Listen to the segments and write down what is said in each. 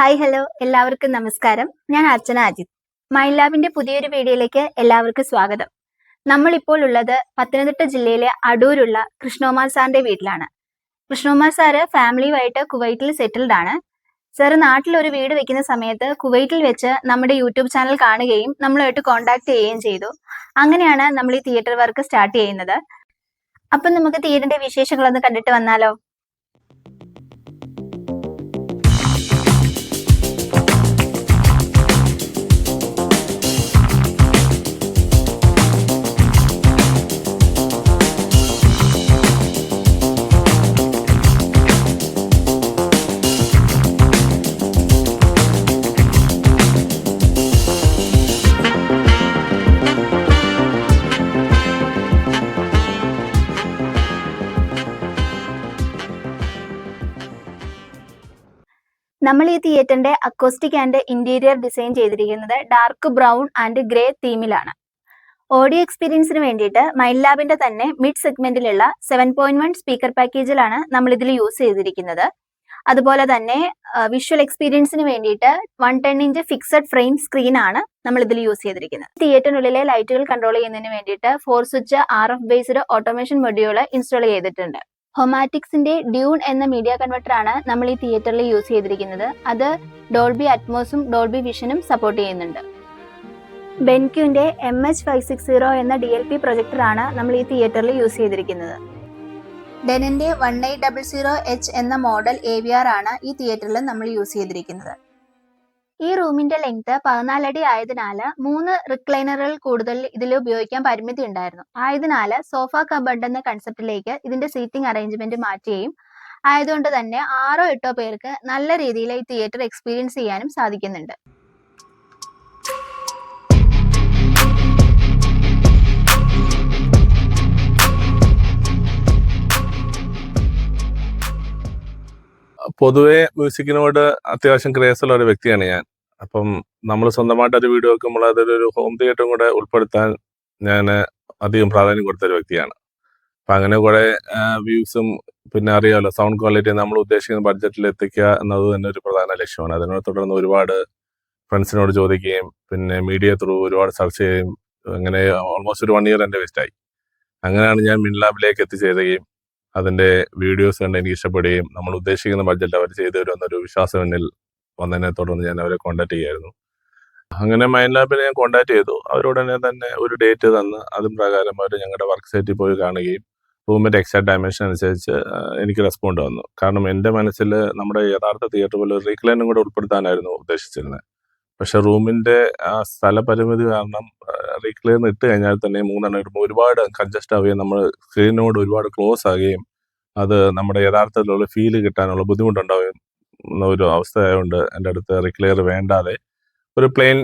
Hi hello എല്ലാവർക്കും നമസ്കാരം. ഞാൻ അർച്ചന അജിത്. മൈൻഡ് ലാബിന്റെ പുതിയൊരു വീഡിയോയിലേക്ക് എല്ലാവർക്കും സ്വാഗതം. നമ്മളിപ്പോൾ ഉള്ളത് പത്തനംതിട്ട ജില്ലയിലെ അടൂരുള്ള കൃഷ്ണകുമാർ സാറിന്റെ വീട്ടിലാണ്. കൃഷ്ണകുമാർ സാറ് ഫാമിലിയുമായിട്ട് കുവൈറ്റിൽ സെറ്റിൽഡ് ആണ്. സാറ് നാട്ടിൽ ഒരു വീട് വെക്കുന്ന സമയത്ത് കുവൈറ്റിൽ വെച്ച് നമ്മുടെ യൂട്യൂബ് ചാനൽ കാണുകയും നമ്മളുമായിട്ട് കോൺടാക്ട് ചെയ്യുകയും ചെയ്തു. അങ്ങനെയാണ് നമ്മൾ ഈ തിയേറ്റർ വർക്ക് സ്റ്റാർട്ട് ചെയ്യുന്നത്. അപ്പം നമുക്ക് തിയേറ്ററിന്റെ വിശേഷങ്ങളൊന്ന് കണ്ടിട്ട് വന്നാലോ? നമ്മൾ ഈ തിയേറ്ററിന്റെ അക്കോസ്റ്റിക് ആൻഡ് ഇന്റീരിയർ ഡിസൈൻ ചെയ്തിരിക്കുന്നത് ഡാർക്ക് ബ്രൗൺ ആൻഡ് ഗ്രേ തീമിലാണ്. ഓഡിയോ എക്സ്പീരിയൻസിന് വേണ്ടിയിട്ട് മൈൻഡ് ലാബിന്റെ തന്നെ മിഡ് സെഗ്മെന്റിലുള്ള 7.1 സ്പീക്കർ പാക്കേജിലാണ് നമ്മൾ ഇതിൽ യൂസ് ചെയ്തിരിക്കുന്നത്. അതുപോലെ തന്നെ വിഷ്വൽ എക്സ്പീരിയൻസിന് വേണ്ടിയിട്ട് 110 ഇഞ്ച് ഫിക്സഡ് ഫ്രെയിം സ്ക്രീൻ ആണ് നമ്മൾ ഇതിൽ യൂസ് ചെയ്തിരിക്കുന്നത്. തിയേറ്ററിനുള്ളിലെ ലൈറ്റുകൾ കൺട്രോൾ ചെയ്യുന്നതിന് വേണ്ടിയിട്ട് 4 switch RF based automation module install ചെയ്തിട്ടുണ്ട്. ഹൊമാറ്റിക്സിന്റെ ഡ്യൂൺ എന്ന മീഡിയ കൺവെർട്ടർ ആണ് നമ്മൾ ഈ തിയേറ്ററിൽ യൂസ് ചെയ്തിരിക്കുന്നത്. അത് ഡോൾബി അറ്റ്മോസും ഡോൾബി വിഷനും സപ്പോർട്ട് ചെയ്യുന്നുണ്ട്. ബെൻക്യുവിന്റെ MH560 എന്ന DLP പ്രൊജക്ടർ ആണ് നമ്മൾ ഈ തിയേറ്ററിൽ യൂസ് ചെയ്തിരിക്കുന്നത്. ഡെനന്റെ 1800H എന്ന മോഡൽ AVR ആണ് ഈ തിയേറ്ററിൽ നമ്മൾ യൂസ് ചെയ്തിരിക്കുന്നത്. ഈ റൂമിന്റെ ലെങ്ത് 14 അടി ആയതിനാൽ 3 റിക്ലൈനറുകൾ കൂടുതൽ ഇതിൽ ഉപയോഗിക്കാൻ പരിമിതി ഉണ്ടായിരുന്നു. ആയതിനാൽ സോഫ കബർഡ് എന്ന കൺസെപ്റ്റിലേക്ക് ഇതിന്റെ സീറ്റിംഗ് അറേഞ്ച്മെന്റ് മാറ്റുകയും ആയതുകൊണ്ട് തന്നെ 6-8 പേർക്ക് നല്ല രീതിയിൽ ഈ തിയേറ്റർ എക്സ്പീരിയൻസ് ചെയ്യാനും സാധിക്കുന്നുണ്ട്. പൊതുവെ മ്യൂസിക്കിനോട് അത്യാവശ്യം ക്രേസ് ഉള്ള ഒരു വ്യക്തിയാണ് ഞാൻ. അപ്പം നമ്മൾ സ്വന്തമായിട്ടൊരു വീഡിയോ വെക്കുമ്പോൾ അതിലൊരു ഹോം തിയേറ്ററും കൂടെ ഉൾപ്പെടുത്താൻ ഞാൻ അധികം പ്രാധാന്യം കൊടുത്തൊരു വ്യക്തിയാണ്. അപ്പം അങ്ങനെ കുറെ വ്യൂസും പിന്നെ അറിയാമല്ലോ സൗണ്ട് ക്വാളിറ്റി നമ്മൾ ഉദ്ദേശിക്കുന്ന ബഡ്ജറ്റിൽ എത്തിക്കുക എന്നത് തന്നെ ഒരു പ്രധാന ലക്ഷ്യമാണ്. അതിനോട് തുടർന്ന് ഒരുപാട് ഫ്രണ്ട്സിനോട് ചോദിക്കുകയും പിന്നെ മീഡിയ ത്രൂ ഒരുപാട് സെർച്ച് ചെയ്യുകയും അങ്ങനെ ഓൾമോസ്റ്റ് ഒരു 1 ഇയർ എൻ്റെ വേസ്റ്റായി. അങ്ങനെയാണ് ഞാൻ മിൻ ലാബിലേക്ക് എത്തിച്ചേരുകയും അതിൻ്റെ വീഡിയോസ് കണ്ട് എനിക്ക് ഇഷ്ടപ്പെടുകയും നമ്മൾ ഉദ്ദേശിക്കുന്ന ബഡ്ജറ്റ് അവർ ചെയ്തു തരുമെന്നൊരു വിശ്വാസം എന്നിൽ വന്നതിനെ തുടർന്ന് ഞാൻ അവരെ കോൺടാക്ട് ചെയ്യായിരുന്നു. അങ്ങനെ മൈൻഡ് ലാബിനെ ഞാൻ കോൺടാക്ട് ചെയ്തു. അവരുടനെ തന്നെ ഒരു ഡേറ്റ് തന്ന് അതും പ്രകാരം അവർ ഞങ്ങളുടെ വർക്ക് സൈറ്റിൽ പോയി കാണുകയും റൂമിൻ്റെ എക്സാക്ട് ഡയമെൻഷൻ അനുസരിച്ച് എനിക്ക് റെസ്പോണ്ട് വന്നു. കാരണം എൻ്റെ മനസ്സിൽ നമ്മുടെ യഥാർത്ഥ തിയേറ്റർ പോലെ റീക്ലൈനും കൂടെ ഉൾപ്പെടുത്താനായിരുന്നു ഉദ്ദേശിച്ചിരുന്നത്. പക്ഷെ റൂമിൻ്റെ ആ സ്ഥലപരിമിതി കാരണം റീക്ലൈൻ ഇട്ട് കഴിഞ്ഞാൽ തന്നെ 3 എണ്ണം ഇടുമ്പോൾ ഒരുപാട് കൺജസ്റ്റ് ആവുകയും നമ്മൾ സ്ക്രീനിനോട് ഒരുപാട് ക്ലോസ് ആകുകയും അത് നമ്മുടെ യഥാർത്ഥത്തിലുള്ള ഫീല് കിട്ടാനുള്ള ബുദ്ധിമുട്ടുണ്ടാവുകയും ഒരു അവസ്ഥ ആയതുകൊണ്ട് എൻ്റെ അടുത്ത് റിക്ലെയർ വേണ്ടാതെ ഒരു പ്ലെയിൻ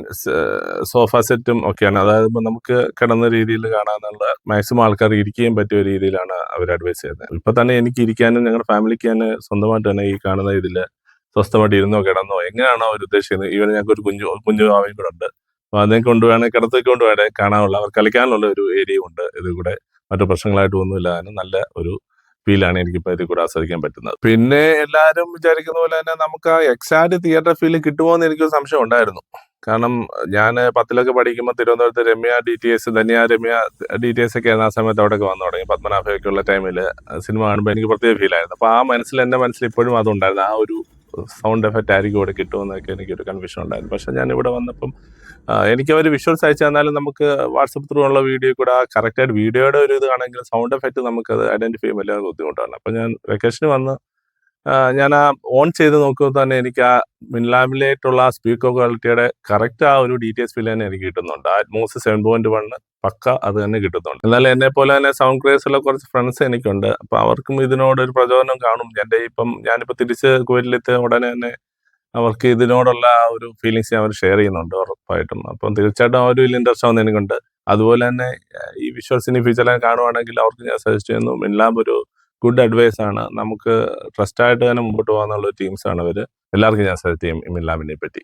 സോഫ സെറ്റും ഒക്കെയാണ്. അതായത് നമുക്ക് കിടന്ന രീതിയിൽ കാണാനുള്ള മാക്സിമം ആൾക്കാർ ഇരിക്കുകയും പറ്റിയ രീതിയിലാണ് അവർ അഡ്വൈസ് ചെയ്യുന്നത്. ഇപ്പം തന്നെ എനിക്ക് ഇരിക്കാനും ഞങ്ങളുടെ ഫാമിലിക്ക് തന്നെ സ്വന്തമായിട്ട് തന്നെ ഈ കാണുന്ന ഇതിൽ സ്വസ്ഥമായിട്ട് ഇരുന്നോ കിടന്നോ എങ്ങനെയാണോ അവർ ഉദ്ദേശിക്കുന്നത്. ഈവൻ ഞങ്ങൾക്ക് ഒരു കുഞ്ഞു ആവയും കൂടെ ഉണ്ട്. അപ്പോൾ അതിനെ കൊണ്ടുവേണേൽ കിടത്തേക്ക് കൊണ്ടുവേണേ കാണാനുള്ള അവർ കളിക്കാനുള്ള ഒരു ഏരിയ ഉണ്ട്. ഇതിൽ കൂടെ മറ്റു പ്രശ്നങ്ങളായിട്ട് ഒന്നുമില്ല. അതിന് നല്ല ഒരു ഫീലാണ് എനിക്കിപ്പോൾ ഇതിൽ കൂടെ ആസ്വദിക്കാൻ പറ്റുന്നത്. പിന്നെ എല്ലാവരും വിചാരിക്കുന്ന പോലെ തന്നെ നമുക്ക് ആ എക്സാക്ട് തിയേറ്റർ ഫീൽ കിട്ടുമോ എന്ന് എനിക്കൊരു സംശയം ഉണ്ടായിരുന്നു. കാരണം ഞാൻ 10ലൊക്കെ പഠിക്കുമ്പോൾ തിരുവനന്തപുരത്ത് രമ്യ DTS ധന്യ രമ്യ DTS ഒക്കെ ആ സമയത്ത് അവിടെയൊക്കെ വന്നു തുടങ്ങി. പത്മനാഭയൊക്കെ ഉള്ള ടൈമിൽ സിനിമ കാണുമ്പോൾ എനിക്ക് പ്രത്യേക ഫീലായിരുന്നു. അപ്പോൾ ആ എൻ്റെ മനസ്സിൽ ഇപ്പോഴും അതുണ്ടായിരുന്നു. ആ ഒരു സൗണ്ട് എഫക്റ്റ് ആയിരിക്കും ഇവിടെ കിട്ടുമെന്നൊക്കെ എനിക്കൊരു കൺഫ്യൂഷൻ ഉണ്ടായിരുന്നു. പക്ഷെ ഞാൻ ഇവിടെ വന്നപ്പം എനിക്ക് അവർ വിഷ്വൽസ് അയച്ചു തന്നാലും നമുക്ക് വാട്സപ്പ് ത്രൂ ഉള്ള വീഡിയോ കൂടെ ആ കറക്റ്റായിട്ട് വീഡിയോയുടെ ഒരു ഇതാണെങ്കിൽ സൗണ്ട് എഫക്റ്റ് നമുക്കത് ഐഡൻറ്റിഫൈ ചെയ്യാൻ വലിയ ബുദ്ധിമുട്ടാണ്. അപ്പം ഞാൻ വെക്കേഷന് വന്ന് ഞാൻ ആ ഓൺ ചെയ്ത് നോക്കുമ്പോൾ തന്നെ എനിക്ക് ആ മിൻ ലാബിലേക്കുള്ള ആ സ്പീക്കർ ക്വാളിറ്റിയുടെ കറക്റ്റ് ആ ഒരു ഡീറ്റെയിൽസ് ഫീൽ തന്നെ എനിക്ക് കിട്ടുന്നുണ്ട്. അറ്റ്മോസ് 7.1 പക്ക അത് തന്നെ കിട്ടുന്നുണ്ട്. എന്നാലും എന്നെ പോലെ തന്നെ സൗണ്ട് ക്രേസ് ഉള്ള കുറച്ച് ഫ്രണ്ട്സ് എനിക്കുണ്ട്. അപ്പം അവർക്കും ഇതിനോടൊരു പ്രചോദനം കാണും. ഞാനിപ്പോൾ തിരിച്ച് കുവൈറ്റിലെത്തിയ ഉടനെ തന്നെ അവർക്ക് ഇതിനോടുള്ള ആ ഒരു ഫീലിങ്സ് അവർ ഷെയർ ചെയ്യുന്നുണ്ട് ഉറപ്പായിട്ടും. അപ്പം തീർച്ചയായിട്ടും ആ ഒരു വലിയ ഇൻട്രസ്റ്റ് ആവുന്ന എനിക്കുണ്ട്. അതുപോലെ തന്നെ ഈ വിഷ്വൽസ് ഇനി ഫ്യൂച്ചറിൽ കാണുവാണെങ്കിൽ അവർക്ക് ഞാൻ സജസ്റ്റ് ചെയ്യുന്നു മിൻ ലാബ് ഒരു ഗുഡ് അഡ്വൈസ് ആണ്. നമുക്ക് ട്രസ്റ്റായിട്ട് തന്നെ മുമ്പോട്ട് പോകാനുള്ള ടീംസാണ് അവർ. എല്ലാവർക്കും ഞാൻ സജസ്റ്റ് ചെയ്യും മിൻ ലാബിനെ പറ്റി.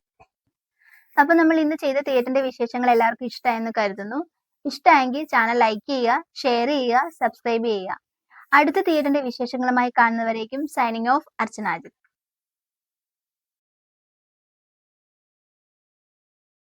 അപ്പൊ നമ്മൾ ഇന്ന് ചെയ്ത തിയേറ്ററിന്റെ വിശേഷങ്ങൾ എല്ലാവർക്കും ഇഷ്ടമായെന്ന് കരുതുന്നു. ഇഷ്ടമായെങ്കിൽ ചാനൽ ലൈക്ക് ചെയ്യുക, ഷെയർ ചെയ്യുക, സബ്സ്ക്രൈബ് ചെയ്യുക. അടുത്ത തിയേറ്ററിന്റെ വിശേഷങ്ങളുമായി കാണുന്നവരേക്കും സൈനിങ് ഓഫ് അർച്ചന അജിത്.